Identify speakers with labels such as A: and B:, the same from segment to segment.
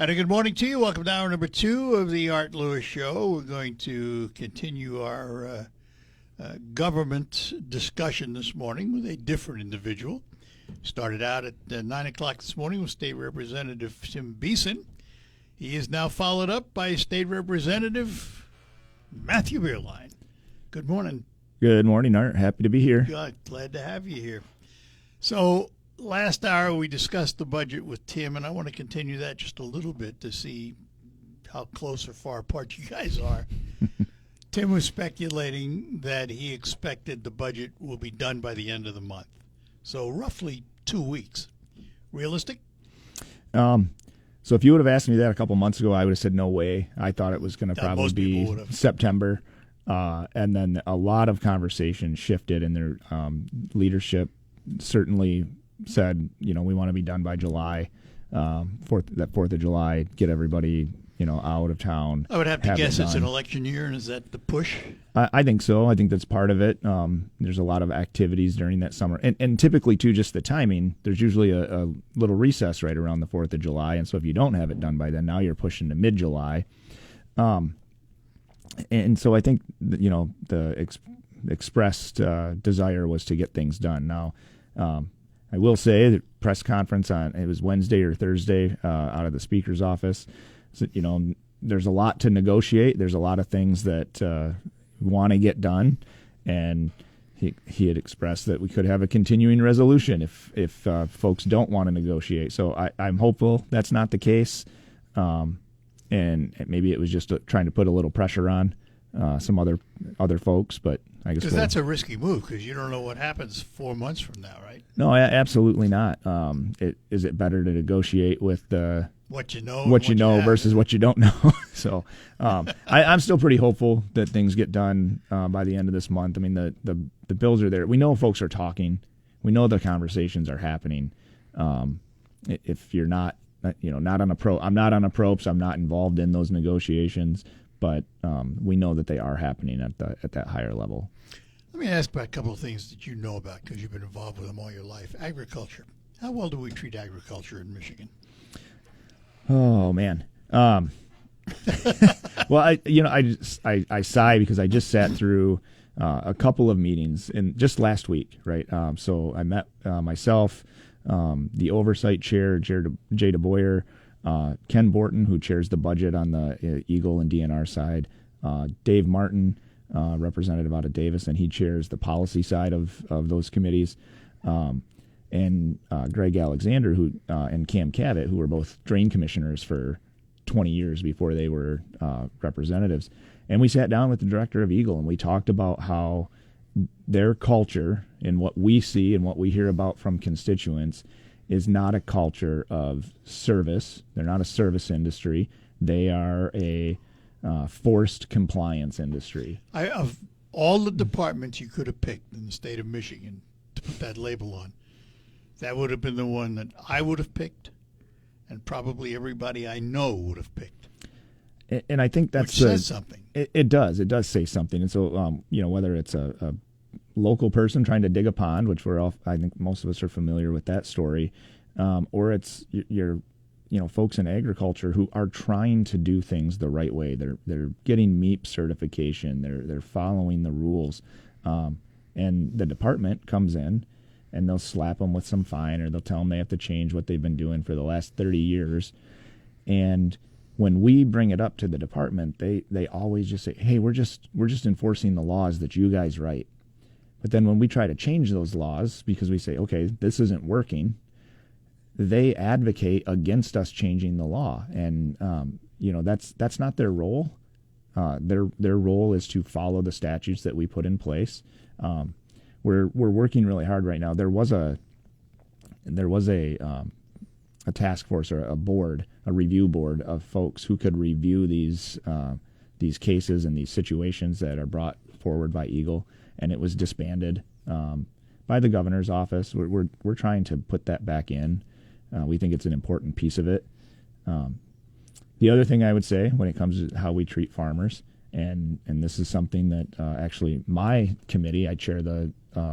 A: And a good morning to you. Welcome to hour number 2 of the Art Lewis Show. We're going to continue our government discussion this morning with a different individual. Started out at 9 o'clock this morning with State Representative Tim Beeson. He is now followed up by State Representative Matthew Bierlein. Good morning.
B: Good morning, Art. Happy to be here.
A: Good. Glad to have you here. So, last hour we discussed the budget with Tim, and I want to continue that just a little bit to see how close or far apart you guys are. Tim was speculating that he expected the budget will be done by the end of the month. So roughly 2 weeks. Realistic?
B: So if you would have asked me that a couple months ago, I would have said no way. I thought it was going to probably be September. And then a lot of conversation shifted, and their leadership certainly said, we want to be done by July, 4th of July, get everybody, out of town.
A: I would have to guess it's an election year, and is that the push?
B: I think so. I think that's part of it. There's a lot of activities during that summer. And typically, too, just the timing, there's usually a little recess right around the 4th of July. And so if you don't have it done by then, now you're pushing to mid-July. And so I think, the expressed desire was to get things done. Now, I will say the press conference it was Wednesday or Thursday out of the Speaker's office. So, there's a lot to negotiate. There's a lot of things that want to get done, and he had expressed that we could have a continuing resolution if folks don't want to negotiate. So I'm hopeful that's not the case, and maybe it was just trying to put a little pressure on some other folks, but I guess
A: that's a risky move because you don't know what happens 4 months from now, right?
B: No, absolutely not. Is it better to negotiate with
A: what you know
B: versus what you don't know? So I'm still pretty hopeful that things get done by the end of this month. I mean, the bills are there. We know folks are talking. We know the conversations are happening. If you're not, not on I'm not on approach. I'm not involved in those negotiations, but we know that they are happening at that higher level.
A: Let me ask about a couple of things that you know about because you've been involved with them all your life. Agriculture. How well do we treat agriculture in Michigan?
B: Oh man. Well, I sigh because I just sat through a couple of meetings just last week, right? So I met myself, the oversight chair, Jay DeBoyer, Ken Borton, who chairs the budget on the Eagle and DNR side, Dave Martin, representative out of Davis, and he chairs the policy side of those committees, and Greg Alexander and Cam Cavett, who were both drain commissioners for 20 years before they were representatives. And we sat down with the director of Eagle, and we talked about how their culture and what we see and what we hear about from constituents is not a culture of service. They're not a service industry. They are a forced compliance industry.
A: Of all the departments you could have picked in the state of Michigan to put that label on, that would have been the one that I would have picked, and probably everybody I know would have picked.
B: And I think
A: which says something.
B: It does. It does say something. And so, whether it's a local person trying to dig a pond, which I think most of us are familiar with that story, or it's your folks in agriculture who are trying to do things the right way. They're getting MEEP certification. They're following the rules, and the department comes in and they'll slap them with some fine, or they'll tell them they have to change what they've been doing for the last 30 years. And when we bring it up to the department, they always just say, "Hey, we're just enforcing the laws that you guys write." But then when we try to change those laws because we say, "Okay, this isn't working," they advocate against us changing the law, and that's not their role. Their role is to follow the statutes that we put in place. We're working really hard right now. There was a task force or a review board of folks who could review these cases and these situations that are brought forward by Eagle, and it was disbanded by the governor's office. We're trying to put that back in. We think it's an important piece of it. The other thing I would say when it comes to how we treat farmers, and this is something that actually my committee, I chair the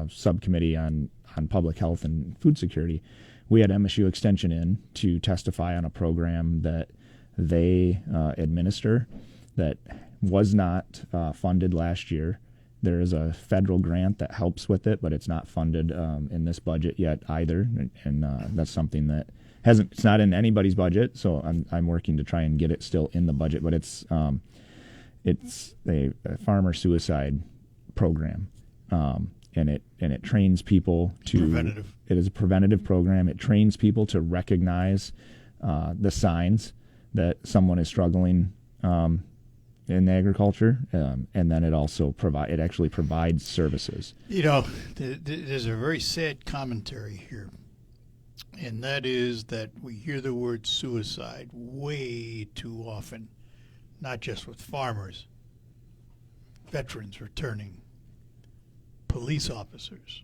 B: subcommittee on public health and food security. We had MSU Extension in to testify on a program that they administer that was not funded last year. There is a federal grant that helps with it, but it's not funded in this budget yet either, and that's something that it's not in anybody's budget. So I'm working to try and get it still in the budget, but it's a farmer suicide program, and it trains people to
A: Preventative.
B: It is a preventative program. It trains people to recognize the signs that someone is struggling in agriculture, and then it also actually provides services.
A: You know, there's a very sad commentary here, and that is that we hear the word suicide way too often, not just with farmers, veterans returning, police officers,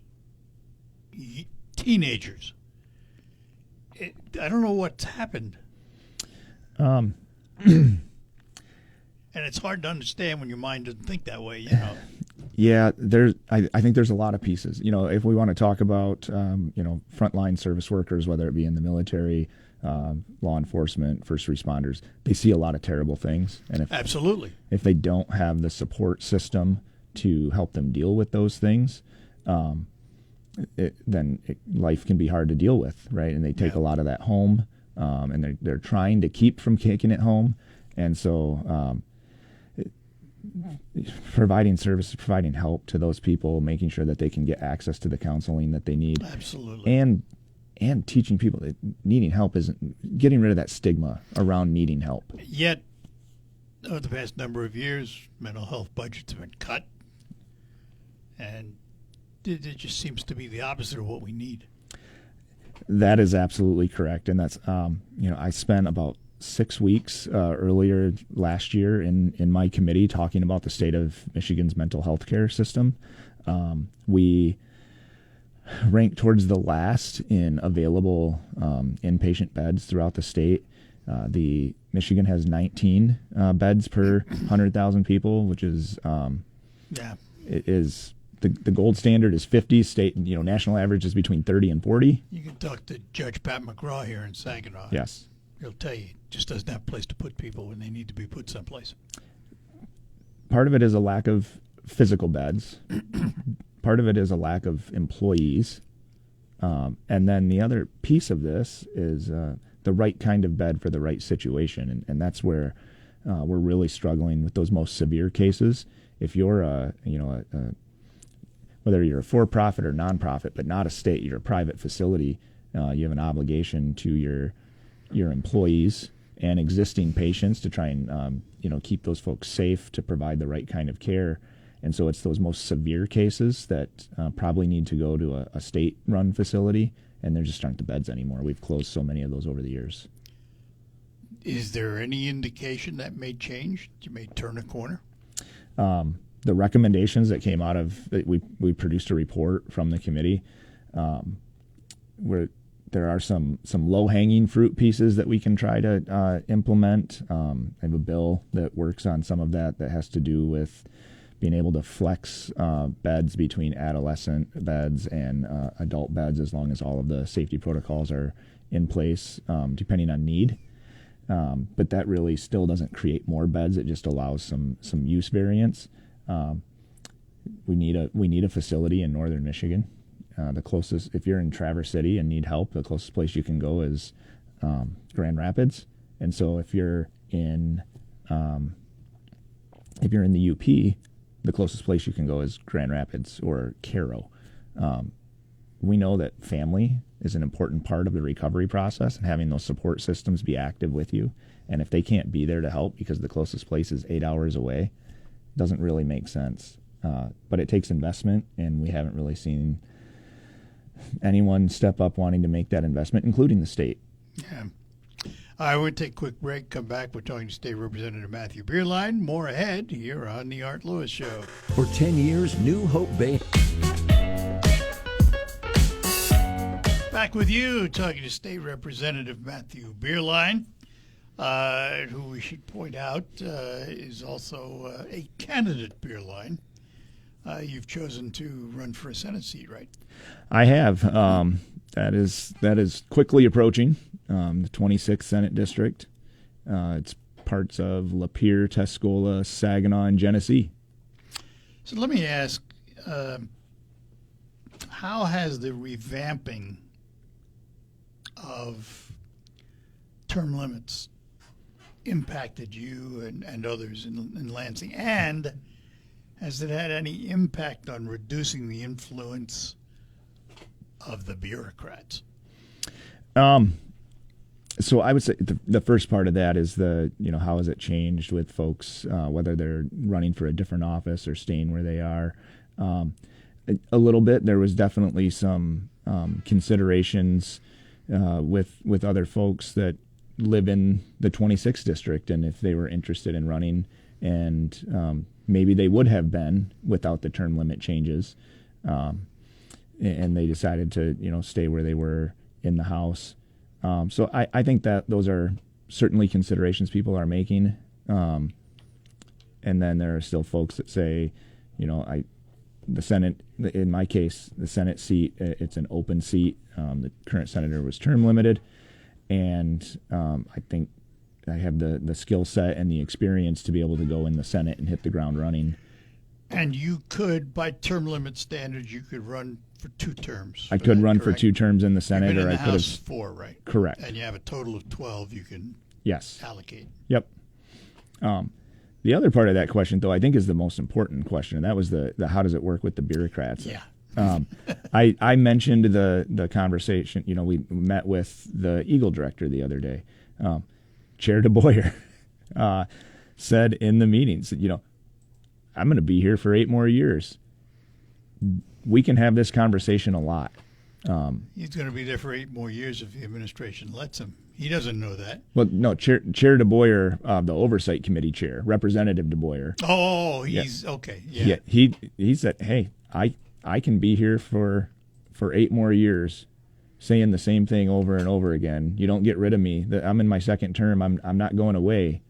A: teenagers. I don't know what's happened. And it's hard to understand when your mind doesn't think that way, you know.
B: Yeah, I think there's a lot of pieces. You know, if we want to talk about, frontline service workers, whether it be in the military, law enforcement, first responders, they see a lot of terrible things. And
A: Absolutely.
B: If they don't have the support system to help them deal with those things, life can be hard to deal with, right? And they take a lot of that home, and they're trying to keep from taking it home. And so providing services, providing help to those people, making sure that they can get access to the counseling that they need.
A: Absolutely.
B: And teaching people that needing help isn't getting rid of that stigma around needing help.
A: Yet, over the past number of years, mental health budgets have been cut, and it just seems to be the opposite of what we need.
B: That is absolutely correct, and that's I spent about 6 weeks earlier last year in my committee talking about the state of Michigan's mental health care system. We ranked towards the last in available inpatient beds throughout the state. The Michigan has 19 beds per 100,000 people, which is it is the gold standard is 50. State national average is between 30 and 40.
A: You can talk to Judge Pat McGraw here in Saginaw.
B: Yes.
A: He'll tell you, it just doesn't have a place to put people when they need to be put someplace.
B: Part of it is a lack of physical beds. Part of it is a lack of employees. And then the other piece of this is the right kind of bed for the right situation. And that's where we're really struggling with those most severe cases. If you're whether you're a for-profit or non-profit, but not a state, you're a private facility, you have an obligation to your employees and existing patients to try and keep those folks safe, to provide the right kind of care. And so it's those most severe cases that probably need to go to a state-run facility, and there just aren't the beds anymore. We've closed so many of those over the years.
A: Is there any indication that may change? You may turn a corner?
B: The recommendations that came out of we produced a report from the committee where there are some low-hanging fruit pieces that we can try to implement. I have a bill that works on some of that has to do with being able to flex beds between adolescent beds and adult beds, as long as all of the safety protocols are in place, depending on need. But that really still doesn't create more beds. It just allows some use variance. We need a facility in northern Michigan. The closest, if you're in Traverse City and need help, the closest place you can go is Grand Rapids. And so if you're in the UP, the closest place you can go is Grand Rapids or Cairo. We know that family is an important part of the recovery process, and having those support systems be active with you. And if they can't be there to help because the closest place is 8 hours away, doesn't really make sense. But it takes investment, and we haven't really seen anyone step up wanting to make that investment, including the state.
A: Yeah. I would take a quick break, come back. We're talking to State Representative Matthew Bierlein. More ahead here on The Art Lewis Show.
C: For 10 years, New Hope Bay.
A: Back with you, talking to State Representative Matthew Bierlein, who we should point out is also a candidate, Bierlein. You've chosen to run for a Senate seat, right?
B: I have. That is quickly approaching, the 26th Senate District. It's parts of Lapeer, Tuscola, Saginaw, and Genesee.
A: So let me ask, how has the revamping of term limits impacted you and others in Lansing? And has it had any impact on reducing the influence of the bureaucrats?
B: So I would say the first part of that is how has it changed with folks, whether they're running for a different office or staying where they are. A little bit. There was definitely some considerations with other folks that live in the 26th district, and if they were interested in running, and maybe they would have been without the term limit changes, and they decided to stay where they were in the House. So I think that those are certainly considerations people are making. And then there are still folks that say, the Senate, in my case, the Senate seat, it's an open seat. The current senator was term limited. And I think I have the skill set and the experience to be able to go in the Senate and hit the ground running.
A: And you could, by term limit standards, you could run for 2 terms.
B: I could run
A: correct?
B: for 2 terms in the Senate,
A: You've been
B: or
A: in
B: I
A: the
B: could
A: House
B: have
A: 4, right?
B: Correct.
A: And you have a total of 12 you can
B: Yes.
A: allocate.
B: Yep. The other part of that question, though, I think is the most important question, and that was the how does it work with the bureaucrats?
A: Yeah.
B: I mentioned the conversation. We met with the Eagle director the other day. Chair DeBoyer said in the meetings, I'm going to be here for 8 more years. We can have this conversation a lot.
A: He's going to be there for 8 more years if the administration lets him. He doesn't know that.
B: Well, no, Chair DeBoyer, the Oversight Committee chair, Representative DeBoyer.
A: Oh, he's okay.
B: Yeah. He said, hey, I can be here for 8 more years saying the same thing over and over again. You don't get rid of me. I'm in my 2nd term. I'm not going away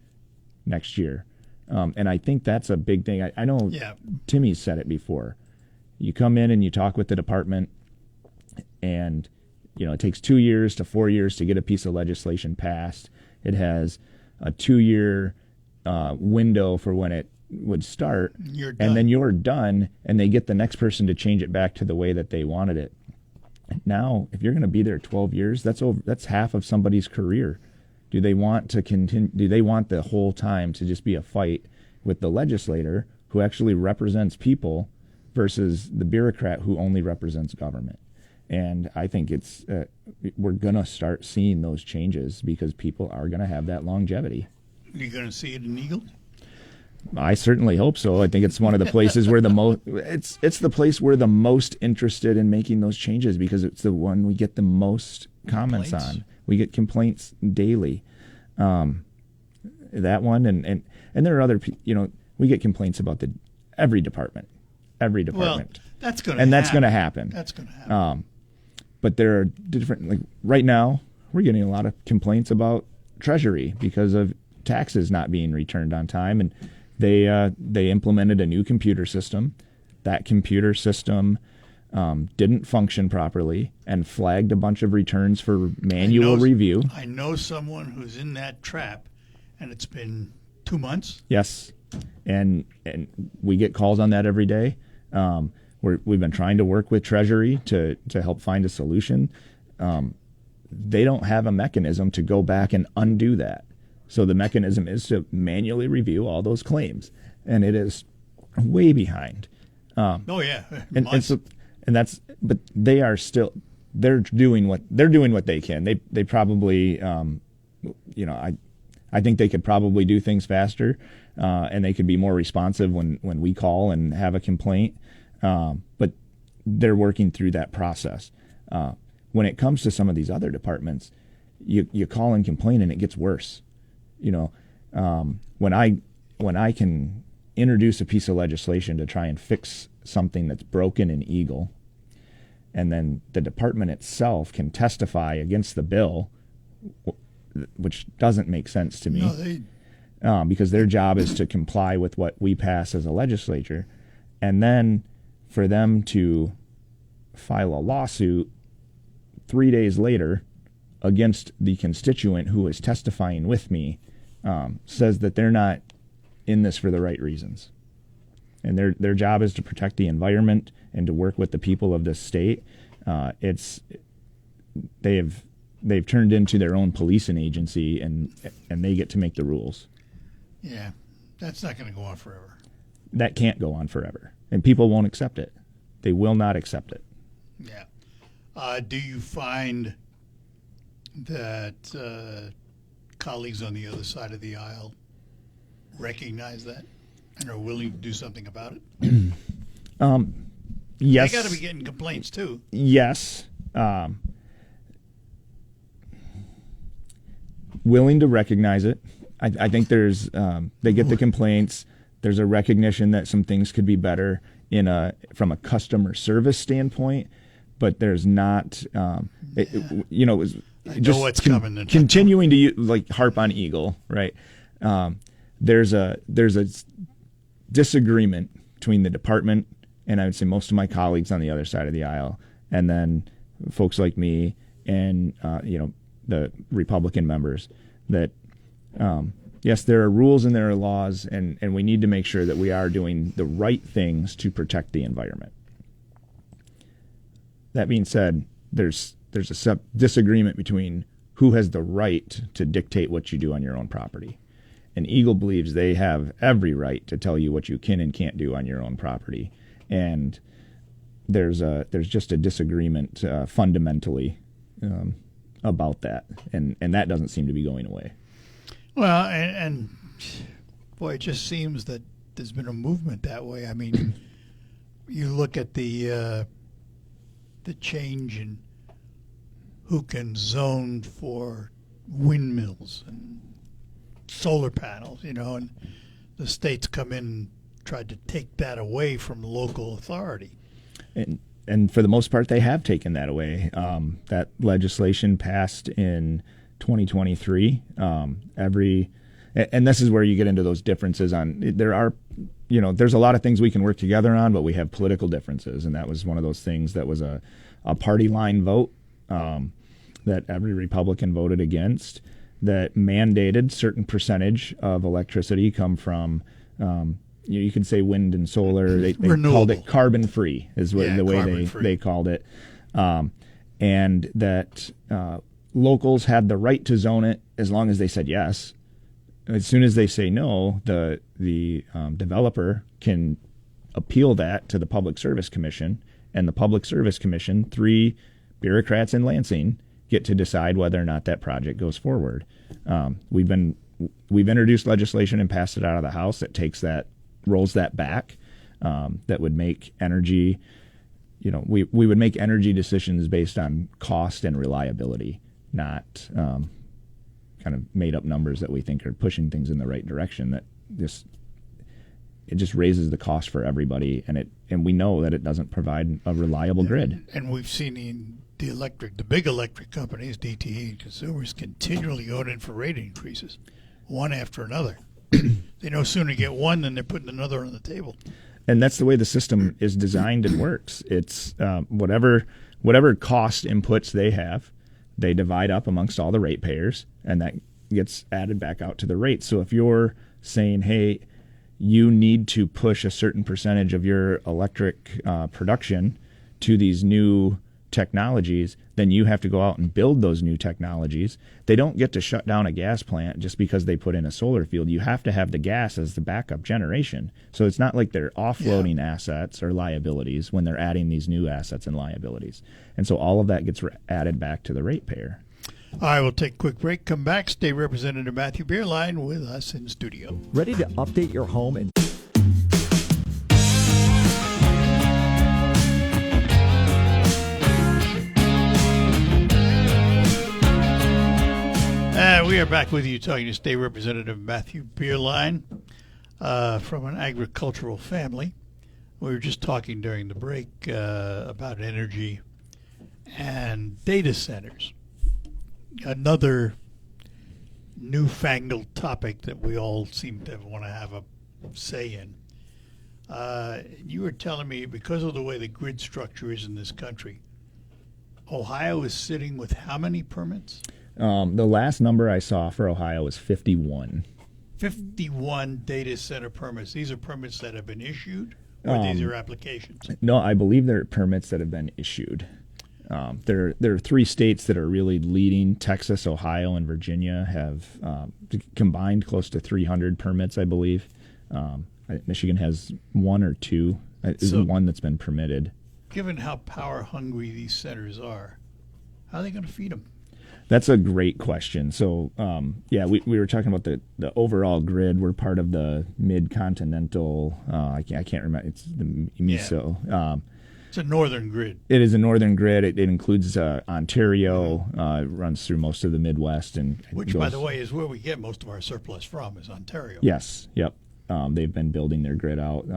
B: next year. And I think that's a big thing. I know Timmy's said it before. You come in and you talk with the department, and it takes 2 years to 4 years to get a piece of legislation passed. It has a 2-year window for when it would start, and then you're done, and they get the next person to change it back to the way that they wanted it. Now, if you're going to be there 12 years, that's half of somebody's career. Do they want to continue? Do they want the whole time to just be a fight with the legislator who actually represents people versus the bureaucrat who only represents government? And I think we're going to start seeing those changes because people are going to have that longevity.
A: Are you going to see it in Eagle?
B: I certainly hope so. I think it's one of the places where it's the place we're the most interested in making those changes because it's the one we get the most comments on. We get complaints daily. That one and there are other, we get complaints about every department.
A: Well, that's going to happen.
B: And that's going to happen.
A: That's going to happen.
B: But there are different, like right now, we're getting a lot of complaints about Treasury because of taxes not being returned on time. And they implemented a new computer system. That computer system didn't function properly and flagged a bunch of returns for manual review.
A: I know someone who's in that trap, and it's been 2 months.
B: Yes, and we get calls on that every day. We've been trying to work with Treasury to help find a solution. They don't have a mechanism to go back and undo that. So the mechanism is to manually review all those claims, and it is way behind. But they are still they're doing what they can. They probably I think they could probably do things faster, and they could be more responsive when we call and have a complaint. But they're working through that process. When it comes to some of these other departments, you call and complain and it gets worse. When I can introduce a piece of legislation to try and fix something that's broken in Eagle, and then the department itself can testify against the bill, which doesn't make sense to me. No, because their job is to comply with what we pass as a legislature, and then for them to file a lawsuit 3 days later against the constituent who is testifying with me says that they're not in this for the right reasons. And their job is to protect the environment and to work with the people of this state. They've turned into their own policing agency, and they get to make the rules.
A: Yeah, that's not going to go on forever.
B: That can't go on forever, and people won't accept it. They will not accept it.
A: Yeah. Do you find that colleagues on the other side of the aisle recognize that and are willing to do something about it?
B: Yes.
A: They got to be getting complaints too.
B: Yes. Willing to recognize it. I think there's they get the complaints. There's a recognition that some things could be better from a customer service standpoint, but there's not.
A: What's coming.
B: Continuing to harp on Eagle, right? There's a disagreement between the department and I would say most of my colleagues on the other side of the aisle, and then folks like me and the Republican members that. Yes, there are rules and there are laws, and we need to make sure that we are doing the right things to protect the environment. That being said, there's a disagreement between who has the right to dictate what you do on your own property. And Eagle believes they have every right to tell you what you can and can't do on your own property. And there's just a disagreement fundamentally about that, and that doesn't seem to be going away.
A: Well, and boy, it just seems that there's been a movement that way. I mean, you look at the change in who can zone for windmills and solar panels, and the states come in and tried to take that away from local authority.
B: And for the most part, they have taken that away. That legislation passed in 2023. And this is where you get into those differences there's a lot of things we can work together on, but we have political differences. And that was one of those things that was a party line vote that every Republican voted against, that mandated certain percentage of electricity come from, you could say wind and solar. They called it carbon free is the way they called it. And that locals had the right to zone it as long as they said yes. As soon as they say no, the developer can appeal that to the Public Service Commission, and the Public Service Commission, 3 bureaucrats in Lansing, get to decide whether or not that project goes forward. We've introduced legislation and passed it out of the House that rolls that back. That would make energy, we would make energy decisions based on cost and reliability, not kind of made up numbers that we think are pushing things in the right direction. That it just raises the cost for everybody, and we know that it doesn't provide a reliable grid.
A: And we've seen the big electric companies, DTE and consumers, continually going in for rate increases, one after another. They no sooner get one than they're putting another on the table.
B: And that's the way the system is designed and works. It's whatever cost inputs they have, they divide up amongst all the ratepayers, and that gets added back out to the rate. So if you're saying, hey, you need to push a certain percentage of your electric production to these new technologies, then you have to go out and build those new technologies. They don't get to shut down a gas plant just because they put in a solar field. You have to have the gas as the backup generation. So it's not like they're offloading assets or liabilities when they're adding these new assets and liabilities. And so all of that gets added back to the ratepayer.
A: All right, we'll take a quick break, come back. State Representative Matthew Bierlein with us in studio.
C: Ready to update your home and
A: we are back with you talking to State Representative Matthew Bierlein from an agricultural family. We were just talking during the break about energy and data centers. Another newfangled topic that we all seem to want to have a say in. You were telling me because of the way the grid structure is in this country, Ohio is sitting with how many permits?
B: The last number I saw for Ohio was 51.
A: 51 data center permits. These are permits that have been issued, or these are applications?
B: No, I believe they're permits that have been issued. There are 3 states that are really leading. Texas, Ohio, and Virginia have combined close to 300 permits, I believe. Michigan has 1 or 2. Is
A: So-
B: one that's been permitted.
A: Given how power hungry these centers are, how are they going to feed them?
B: That's a great question. So, we were talking about the overall grid. We're part of the Mid-Continental, I can't remember, it's the MISO.
A: It's a northern grid.
B: It is a northern grid. It includes Ontario, it runs through most of the Midwest.
A: Which, by the way, is where we get most of our surplus from, is Ontario.
B: Yes, yep. They've been building their grid out.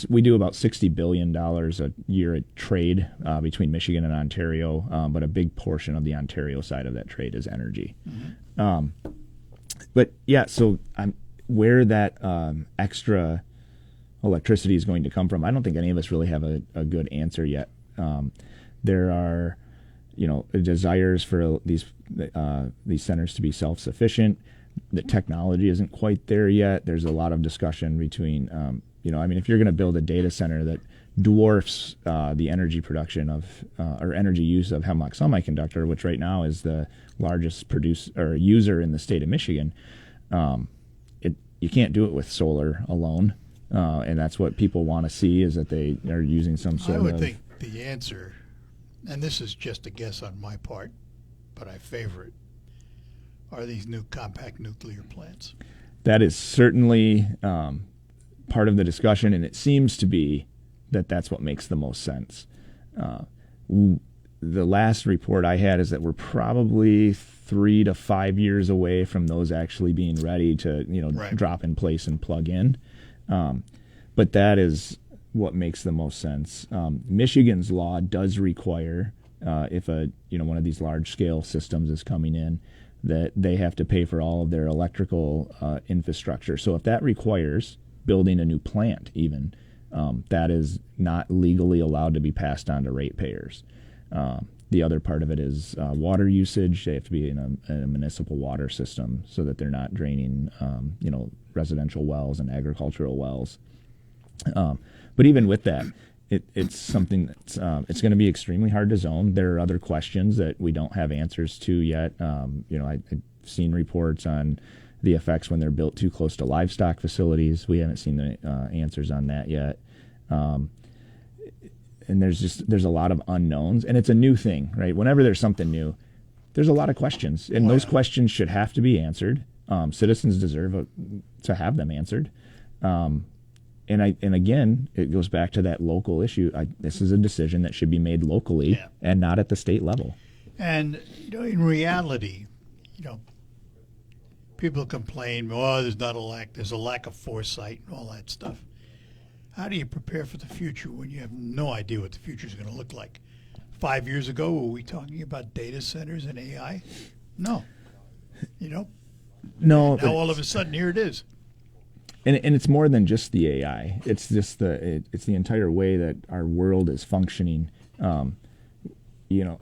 B: We do about $60 billion a year at trade between Michigan and Ontario, but a big portion of the Ontario side of that trade is energy. But yeah, so where that extra electricity is going to come from, I don't think any of us really have a good answer yet. There are, desires for these centers to be self-sufficient. The technology isn't quite there yet. There's a lot of discussion between, if you're going to build a data center that dwarfs the energy production of or energy use of Hemlock Semiconductor, which right now is the largest user in the state of Michigan, you can't do it with solar alone. And that's what people want to see, is that they are using some sort of...
A: I would think the answer, and this is just a guess on my part, but I favor it, are these new compact nuclear plants.
B: That is certainly part of the discussion, and it seems to be that's what makes the most sense. The last report I had is that we're probably 3 to 5 years away from those actually being ready to
A: Right.
B: drop in place and plug in. But that is what makes the most sense. Michigan's law does require, if one of these large scale systems is coming in, that they have to pay for all of their electrical infrastructure. So if that requires building a new plant, even that is not legally allowed to be passed on to ratepayers. The other part of it is water usage. They have to be in a municipal water system so that they're not draining, residential wells and agricultural wells. But even with that, it's something that's it's going to be extremely hard to zone. There are other questions that we don't have answers to yet. I've seen reports on the effects when they're built too close to livestock facilities. We haven't seen the answers on that yet. And there's a lot of unknowns, and it's a new thing, right? Whenever there's something new, there's a lot of questions, and those questions should have to be answered. Citizens deserve to have them answered. And again, it goes back to that local issue. This is a decision that should be made locally and not at the state level.
A: And in reality, people complain, there's a lack of foresight and all that stuff. How do you prepare for the future when you have no idea what the future is going to look like? 5 years ago, were we talking about data centers and AI? No.
B: No.
A: Now all of a sudden, here it is.
B: And it's more than just the AI. It's just it's the entire way that our world is functioning. You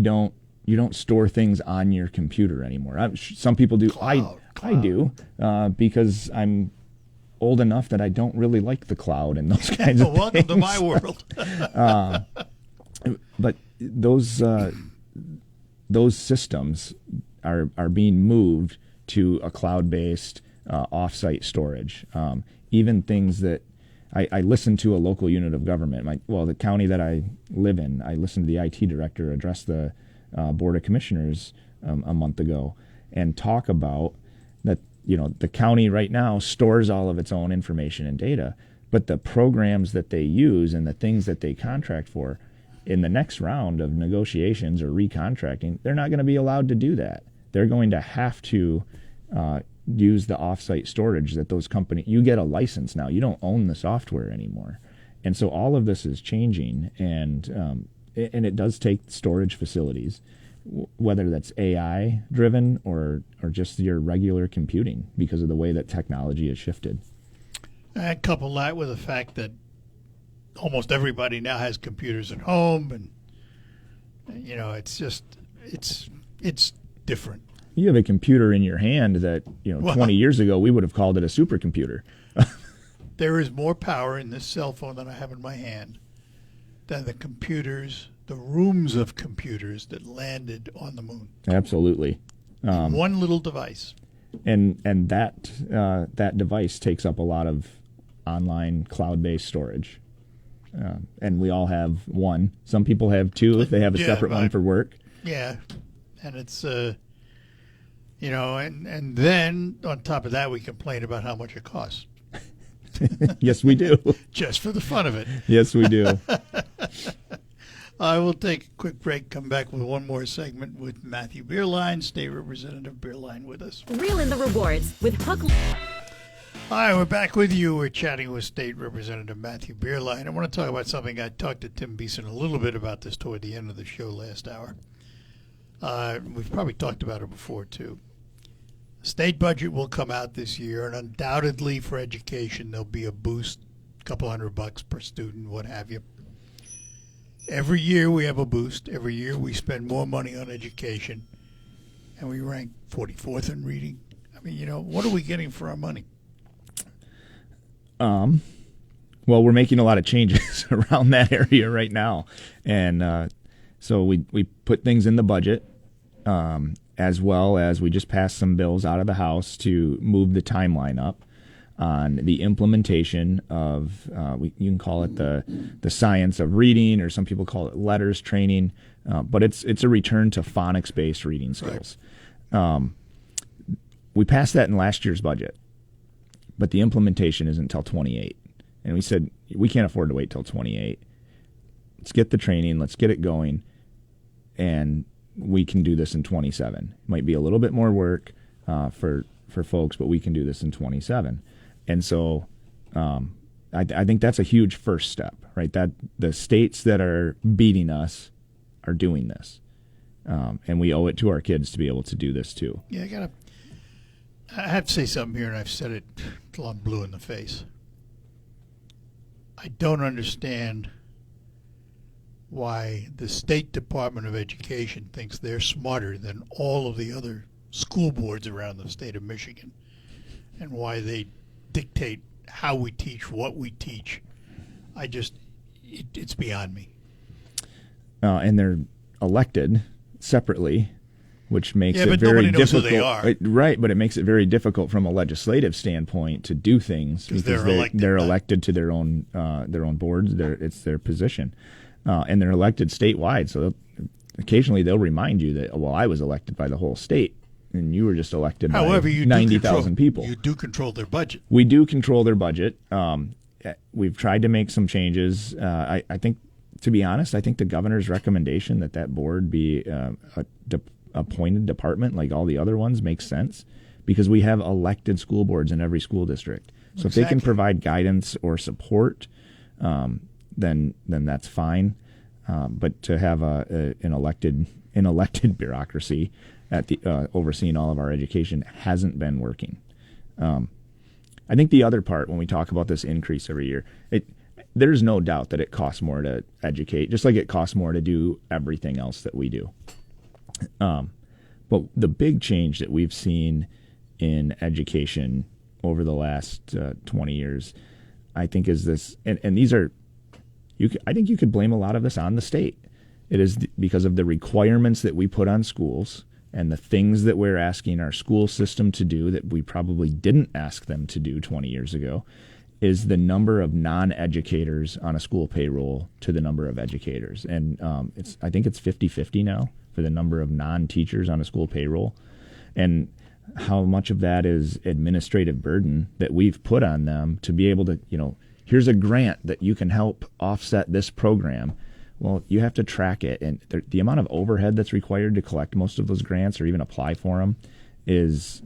B: don't store things on your computer anymore. Some people do.
A: Cloud.
B: I do because I'm old enough that I don't really like the cloud and those kinds of
A: Welcome
B: things.
A: to my world.
B: But those systems are being moved to a cloud-based off-site storage. Even things that I listened to a local unit of government. The county that I live in, I listened to the IT director address the Board of Commissioners a month ago and talk about that. The county right now stores all of its own information and data, but the programs that they use and the things that they contract for in the next round of negotiations or recontracting, they're not going to be allowed to do that. They're going to have to use the offsite storage that those companies, you get a license now. You don't own the software anymore. And so all of this is changing, and it does take storage facilities, whether that's AI driven or just your regular computing, because of the way that technology has shifted.
A: And couple that with the fact that almost everybody now has computers at home, and it's different.
B: You have a computer in your hand that,
A: Well-
B: 20 years ago we would have called it a supercomputer.
A: There is more power in this cell phone that I have in my hand than the computers, the rooms of computers that landed on the moon.
B: Absolutely.
A: One little device.
B: And that device takes up a lot of online cloud-based storage. And we all have one. Some people have two if they have a
A: Yeah,
B: separate one for work.
A: Yeah, and it's and then on top of that, we complain about how much it costs,
B: Yes, we do.
A: just for the fun of it.
B: Yes, we do.
A: I will take a quick break. Come back with one more segment with Matthew Beerline, State Representative Beerline, with us.
D: Reel in the rewards with Huck.
A: Hi, we're back with you. We're chatting with State Representative Matthew Beerline. I want to talk about something I talked to Tim Beeson a little bit about this toward the end of the show last hour. We've probably talked about it before, too. State budget will come out this year, and undoubtedly for education, there'll be a boost, a couple $100 per student, what have you. Every year we have a boost. Every year we spend more money on education, and we rank 44th in reading. I mean, what are we getting for our money?
B: Well, we're making a lot of changes around that area right now. And so we put things in the budget, as well as we just passed some bills out of the House to move the timeline up on the implementation of, you can call it the science of reading, or some people call it letters training, but it's a return to phonics-based reading skills. Right. We passed that in last year's budget, but the implementation isn't until 28. And we said, we can't afford to wait till 28. Let's get the training, let's get it going, and we can do this in 27. It might be a little bit more work for folks, but we can do this in 27. And so I think that's a huge first step, right? That the states that are beating us are doing this. And we owe it to our kids to be able to do this too.
A: Yeah, I have to say something here, and I've said it till I'm blue in the face. I don't understand why the State Department of Education thinks they're smarter than all of the other school boards around the state of Michigan, and why they dictate how we teach, what we teach. It's beyond me.
B: And they're elected separately, which makes it
A: but
B: very
A: nobody knows who
B: difficult.
A: they are.
B: Right, but it makes it very difficult from a legislative standpoint to do things because they're elected to their own boards. It's their position, and they're elected statewide. So occasionally they'll remind you that, well, I was elected by the whole state, and you were just elected by 90,000 people.
A: You do control their budget.
B: We do control their budget. We've tried to make some changes. I think, to be honest, I think the governor's recommendation that board be appointed department like all the other ones makes sense, because we have elected school boards in every school district. So if they can provide guidance or support, then that's fine. But to have an elected bureaucracy at the overseeing all of our education hasn't been working. I think the other part, when we talk about this increase every year, there's no doubt that it costs more to educate, just like it costs more to do everything else that we do. But the big change that we've seen in education over the last 20 years, I think, is this, and these are, I think you could blame a lot of this on the state. It is because of the requirements that we put on schools and the things that we're asking our school system to do that we probably didn't ask them to do 20 years ago, is the number of non-educators on a school payroll to the number of educators. And I think it's 50-50 now for the number of non-teachers on a school payroll. And how much of that is administrative burden that we've put on them to be able to, here's a grant that you can help offset this program. Well, you have to track it, and the amount of overhead that's required to collect most of those grants or even apply for them is,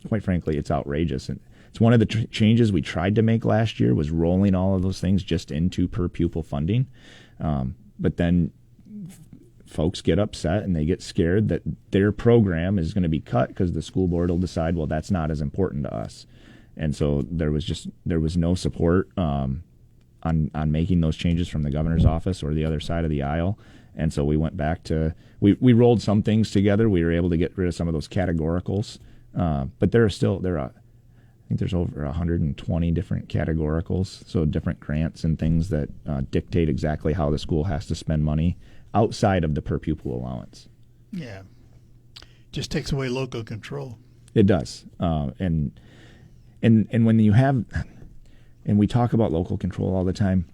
B: quite frankly, it's outrageous. And it's one of the changes we tried to make last year, was rolling all of those things just into per pupil funding. But then folks get upset and they get scared that their program is going to be cut because the school board will decide, well, that's not as important to us. And so there was no support on making those changes from the governor's office or the other side of the aisle. And so we went back to we rolled some things together. We were able to get rid of some of those categoricals, but there are I think there's over 120 different categoricals, so different grants and things that dictate exactly how the school has to spend money outside of the per pupil allowance.
A: Yeah. Just takes away local control.
B: It does. And when you have, and we talk about local control all the time,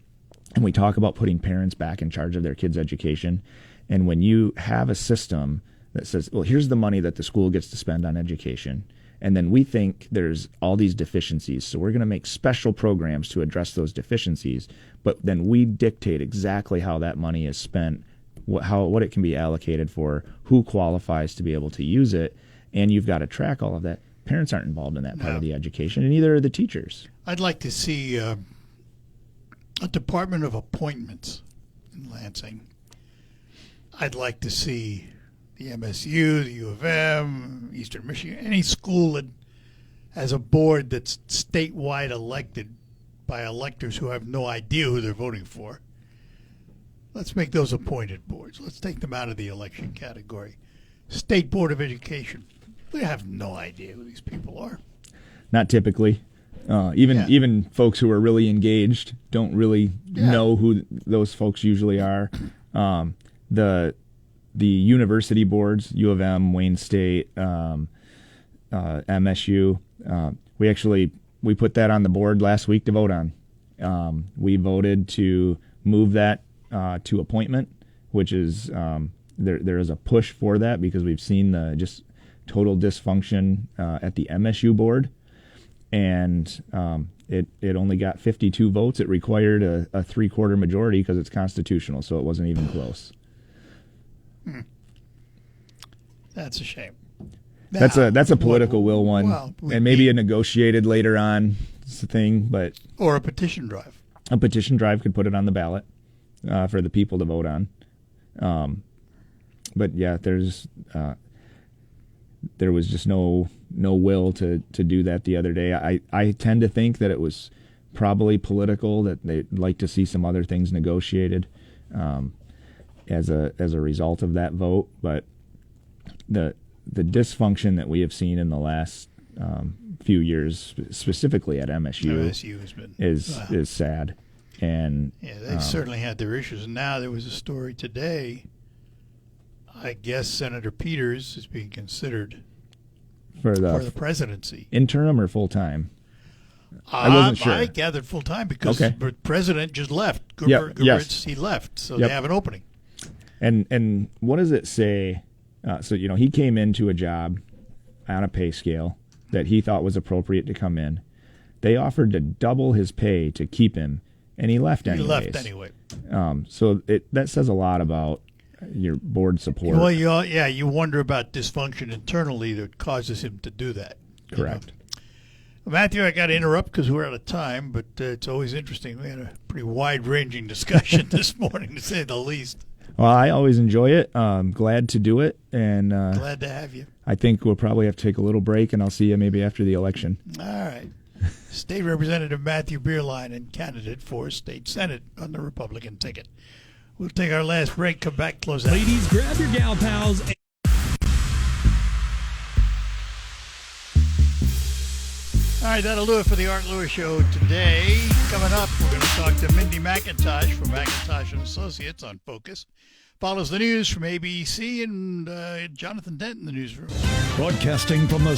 B: and we talk about putting parents back in charge of their kids' education, and when you have a system that says, well, here's the money that the school gets to spend on education, and then we think there's all these deficiencies, so we're going to make special programs to address those deficiencies, but then we dictate exactly how that money is spent, what it can be allocated for, who qualifies to be able to use it, and you've got to track all of that. Parents aren't involved in that part of the education, and neither are the teachers.
A: I'd like to see a Department of Appointments in Lansing. I'd like to see the MSU, the U of M, Eastern Michigan, any school that has a board that's statewide elected by electors who have no idea who they're voting for. Let's make those appointed boards. Let's take them out of the election category. State Board of Education. They have no idea who these people are.
B: Not typically. Even folks who are really engaged don't really know who those folks usually are. The university boards, U of M, Wayne State, MSU, we put that on the board last week to vote on. We voted to move that to appointment, which is there is a push for that because we've seen the just total dysfunction at the MSU board, and it only got 52 votes. It required a 3/4 majority because it's constitutional, so it wasn't even close.
A: That's a shame.
B: That's a political will one, and maybe a negotiated later on thing, but
A: or a petition drive.
B: A petition drive could put it on the ballot for the people to vote on. But yeah, there was just no will to do that the other day. I tend to think that it was probably political, that they'd like to see some other things negotiated as a result of that vote. But the dysfunction that we have seen in the last few years, specifically at MSU
A: has been,
B: is sad. And
A: yeah, they certainly had their issues. And now there was a story today. I guess Senator Peters is being considered for the presidency.
B: Interim or full time? I wasn't sure.
A: I gathered full time because the president just left. Gerberts, he left, so they have an opening.
B: And what does it say? So he came into a job on a pay scale that he thought was appropriate to come in. They offered to double his pay to keep him, and he left anyway. So that says a lot about your board support.
A: Well, you wonder about dysfunction internally that causes him to do that.
B: Correct.
A: Well, Matthew, I got to interrupt because we're out of time, but it's always interesting. We had a pretty wide-ranging discussion this morning, to say the least.
B: Well, I always enjoy it. Glad to do it, and
A: glad to have you.
B: I think we'll probably have to take a little break, and I'll see you maybe after the election.
A: All right. State Representative Matthew Bierlein, and candidate for State Senate on the Republican ticket. We'll take our last break, come back, close out.
E: Ladies, grab your gal pals.
A: All right, that'll do it for the Art Lewis Show today. Coming up, we're going to talk to Mindy McIntosh from McIntosh & Associates on Focus. Follows the news from ABC and Jonathan Dent in the newsroom.
E: Broadcasting from the